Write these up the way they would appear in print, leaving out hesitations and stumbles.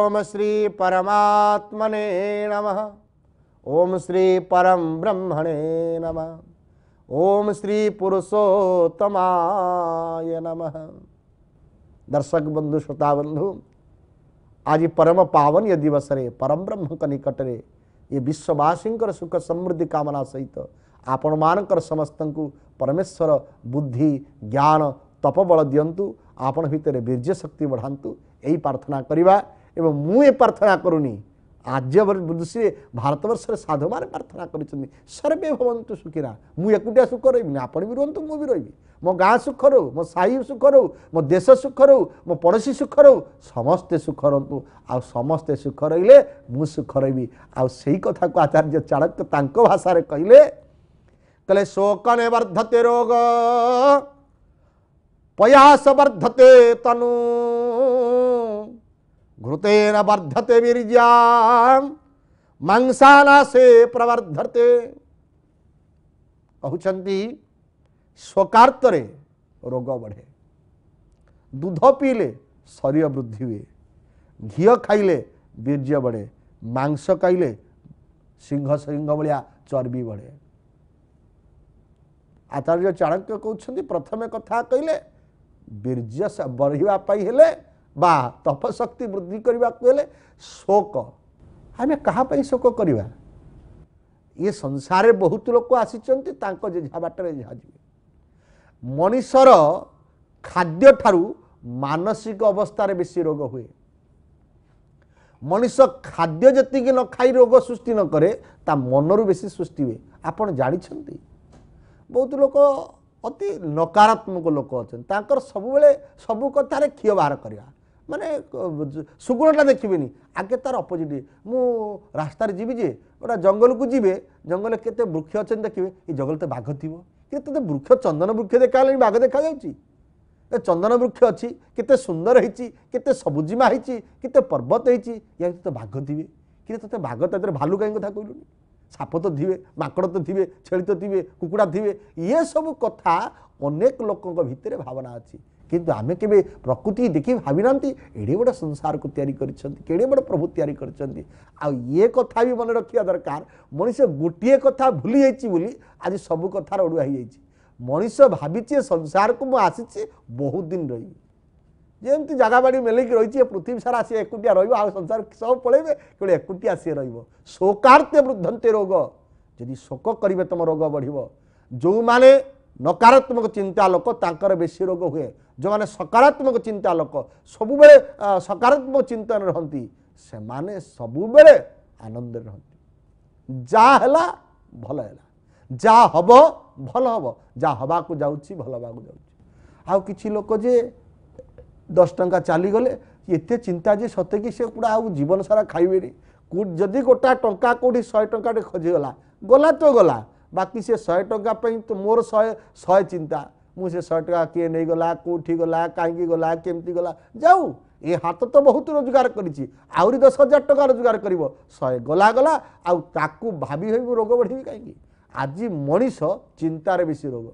ओम श्री परमात्मने नमः। ओम श्री परम ब्रह्मणे नमः। ओम श्री पुरुषोत्तमाय नमः। दर्शक बंधु श्रोता बंधु, आज परम पावन ये दिवस रे परम ब्रह्म का निकट रे ये विश्ववासी सुख समृद्धि कामना सहित आपण मानकर समस्त को परमेश्वर बुद्धि ज्ञान तपबल दियंतु, आपण भितर वीर्य शक्ति बढ़ातु, यही प्रार्थना करवा। एवं मुझे प्रार्थना करूनी आज दृष्टि भारतवर्ष साधु मैंने प्रार्थना कर सर्वे भवन्तु सुखिना। मुझे एकुटिया सुख रही, आपण भी रुहतु, मु भी रही, मो गाँ सुख रो, मो साई सुख रो, मो देश सुख रो, मो पड़ोशी सुख रो, समस्ते सुख रु। आ समस्ते सुख रे मु सुख रही। आई कथा को आचार्य चाणक्य तांको भाषा कहले शोक ने वर्धते रोग पयास वर्धते तनु घृतेन वर्धते वीर्या मांसाना से प्रवर्धते। कहते शोकार्तरे रोग बढ़े, दूध पीले शरीर वृद्धि हुए, घी खाइले वीर्य बढ़े, मांस खाइले सिंह सिंह भाया चर्बी बढ़े। आचार्य चाणक्य कहते प्रथम कथा कहले वीर्य बढ़ापी हेले बा तपशक्ति वृद्धि करने को हेले शोक। आम क्या शोक करवा? ये संसार में बहुत लोग आसीचंती जेझा बाटर जेझा जी। मनीषर खाद्य ठारू मानसिक अवस्था बेसी रोग हुए। मनीष खाद्य जी न खाई रोग सृष्टि न करे ता मनरू बेसी सृष्टि हुए। आपन जानिछंती बहुत लोग अति नकारात्मक लोक अच्छा सब सबू कथार क्षीय बाहर करवा माने सुगुणटा देखिए आगे तार अपोजिट। मु रास्तार जीवी जे गोटा जंगल को जीवे, जंगल केते वृक्ष अच्छे देखिए, ये जंगल तो बाघ थी कि वृक्ष चंदन वृक्ष देखा बाघ देखा चंदन वृक्ष अच्छी केते सुंदर होती, केते सबुजिमा होती, केते पर्वत होती, या तो बाघ थी कि ते बाघ तर भालू कहीं कथा कहलुनी। साप तो थे, माकड़ तो थे, छेली तो थे, कुकुड़ा थे, ये सब कथा अनेक लोकों भितर भावना अच्छी। किंतु आमे केबे प्रकृति देखि भावी नांती एडे बड़ संसार को तैयारी करिसंती, केडे बड़ प्रभु तैयारी करिसंती। आ ये कथा भी मन रखिया दरकार। मनीष गोटे कथा भूली जाइछि बोली आज सब कथार ओडुआ ही जाइछि। मनीष भाविछि संसार को मु आसीछि बहुत दिन रही, जेमती जगह बाड़ी मेलिक रही पृथ्वी सारा सी एकुटिया रही, आ संसार सब पलैबे केवल एकुटिया सी रहिबो। शोकार्ते वृद्धन्ते रोग, यदि शोक करिवे तुम रोग बढ़िबो। जो माने नकारात्मक चिंता लोक तांकर बेसी रोग हुए, जो माने सकारात्मक चिंता लोक सबु बेले सकारात्मक चिंतन रहंती से माने सबु बेले आनंद रहंती। जा हला भल हला, जा हबो भल हबो, जा हबा को जाउची भल हबा को जाउची। आ किछि लोक जे 10 टंका चली गले एते चिंता जे सते कि से पूरा आउ जीवन सारा खाइबेनी। जदि गोटा टंका कोठी 100 टंका खोजीगला गला तो गला, बाकी से 100 टंका तो मोर 100 चिंता। मुझे 100 टंका किए नहीं गला, कौटी गला, कहीं गला, केमती गला, जाऊ ये हाथ तो बहुत रोजगार करी, आहरी 10,000 टंका रोजगार कर 100 गला गला आउ ताकू भाभी भाई रोग बढ़ी कहीं। आज मनीष चिंतार बेसी रोग,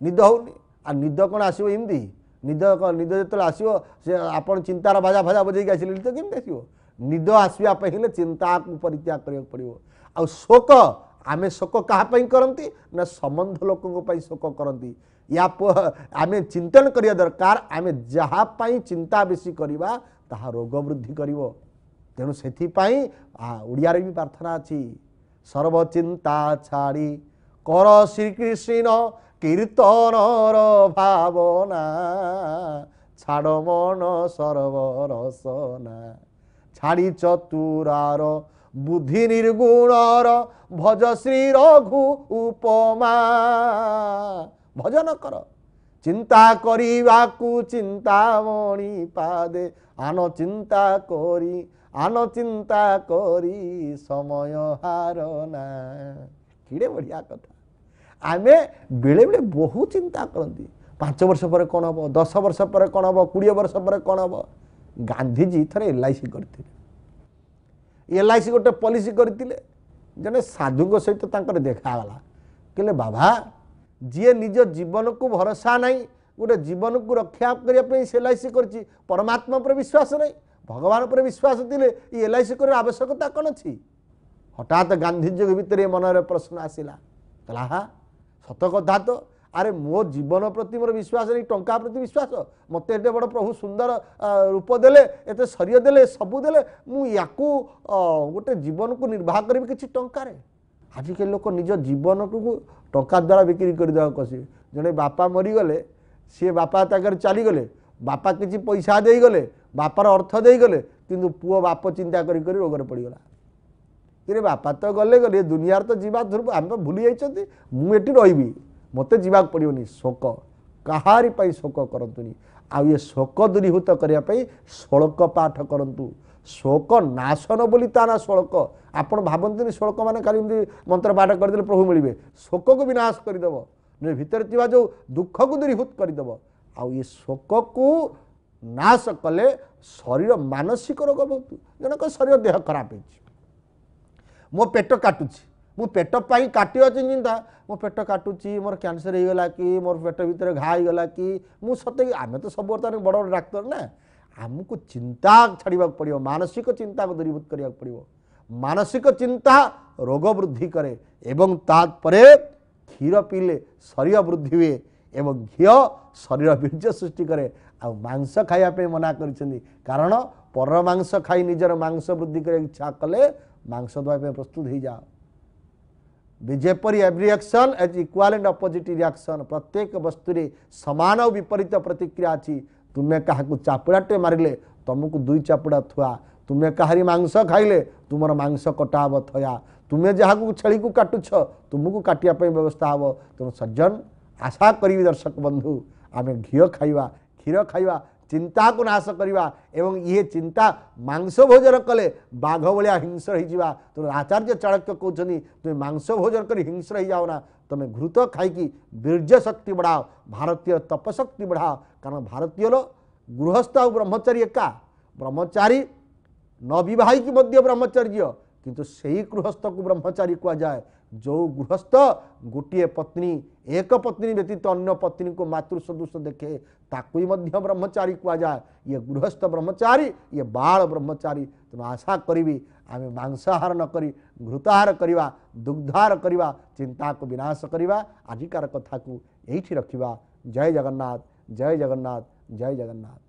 निद होनी। आ निद कौन आसो एमती निद निद जो आसो से आपन चिंतार भाजा भाजा बजेक आस निद केमती आसो? निद आसवाई चिंता को परित्याग करने पड़ो। आ शोक आमे शोक क्या करती ना संबंध लोकों शोक करती। या आम चिंतन करिया दरकार, आमे जहाँ चिंता बेसी करवा ताहा रोग वृद्धि करिवो। तेणु से ओडिया भी प्रार्थना अच्छी, सर्वचिंता छाड़ी कर श्रीकृष्ण कीर्तन भावना, छाड़ मन सर्वरसना, छाड़ी चतुरार बुद्धि निर्गुणर, भज श्री रघु उपमा। भजन कर चिंता करिबाकु चिंतामणि पादे, आन चिंता करी समय हारना। किड़े बढ़िया कथा। आमे बेले बेले बहुत चिंता करती 5 वर्ष पर कौन हम, 10 वर्ष पर कौन हम, 20 वर्ष पर कौन हम। गांधीजी थे LIC करते, LIC गोटे पॉलिसी करते, जने साधु सहित देखागला कहले बाबा जी निज जीवन को भरोसा नहीं, गोटे जीवन को रक्षा करने से LIC कर, परमात्मा पर विश्वास नहीं, भगवान पर विश्वास थिले ये LIC कर आवश्यकता कौन अच्छी हठात गांधीजी भितर मनरे प्रश्न आसला कहला हाँ सत कथा तो अरे मो जीवन प्रति मोर विश्वास नहीं टंका प्रति विश्वास मत एटे बड़ प्रभु सुंदर रूप देले एते शरीर देले सबू देले मु याकू गोटे जीवन को निर्वाह करी किसी टंकार आजिकल लोक निज जीवन को टंका द्वारा बिक्री कर देवा कसी जड़े बापा मरीगले सी बापा ताकर चलीगले बापा किसी पैसा देगले बापार अर्थ देगले किंतु पुओ बाप चिंता करी रोग पड़गला कि बापा तो गले गले दुनियार तो जीवा ध्रुव आम भूली जाइए मुझे रही मत जावाक पड़ोनी शोक कहारी पाई शोक करतुनी आ ये शोक दूरीभूत करने श्लोक पाठ करूँ शोक नाशन बोली ता ना श्लोक आप भावती श्लोक मैंने खाली मंत्र पाठ करदे प्रभु मिले शोक को विनाश करदेव भितर जो दुख को दूरीभूत करदेव आउ ये शोक को नाश कले शरीर मानसिक रोग बहुत जनक शरीर देह खराब हो मो पेट काटुची मो पेट पाई काटी अच्छी चिंता मो पेट काटुची मोर कैंसर हो गला कि मोर पेट भीतर घा हो गला कि मु सते आम तो सब बर्तमान बड़ बड़ डाक्तर ना आमको चिंता छाड़ा पड़ो मानसिक चिंता को दूरीभूत करने पड़ो मानसिक चिंता रोग वृद्धि करे एवं तापरे क्षीर पीले शरीर वृद्धि हुए एवं घी शरीर वीर्य सृष्टि करे आ मांस खाइबा मना कर कारण पर मांस खाई निजर मांस वृद्धि कर इच्छा कले मांस दवा प्रस्तुत हो जाओ जेपरी every action has equal and opposite reaction प्रत्येक वस्तु रे समान और विपरीत प्रतिक्रिया अच्छी तुम्हें क्या चापुड़ाटे मारे तुमको दुई चापुड़ा थुआ तुम्हें कहारी मांस खाइले तुम मांस कटा हम थया तुम्हें जहाँ छेली को काटुछ तुमको काटिया व्यवस्था हम तेणु सज्जन आशा करी दर्शक बंधु आम घी खाइबा क्षीर खाइबा चिंता को नाश करवा एवं ये चिंता मांस भोजन कले बाघ भाया हिंस्र हो तुम आचार्य चाणक्य कहते तुम मांस भोजन कर हिंस्र हो जाओ ना तुम घृत खाई वीर्य शक्ति बढ़ाओ भारतीय तपशक्ति बढ़ाओ कारण भारतीय गृहस्थ और ब्रह्मचारी एका ब्रह्मचारी नविवाहिक मध्य ब्रह्मचर्य किंतु सही गृहस्थ को ब्रह्मचारी कह जाए जो गृहस्थ गोटे पत्नी एक पत्नी व्यतीत अन्य पत्नी को मातृ सदृश देखे ताकू मध्य ब्रह्मचारी कह जाए ये गृहस्थ ब्रह्मचारी ये बाल ब्रह्मचारी तेणु आशा करी आम मांसाहार न करी घृताहार करवा दुग्धाहार करवा चिंता को विनाश करवा आजिकार कथा को यही रखा जय जगन्नाथ जय जगन्नाथ जय जगन्नाथ।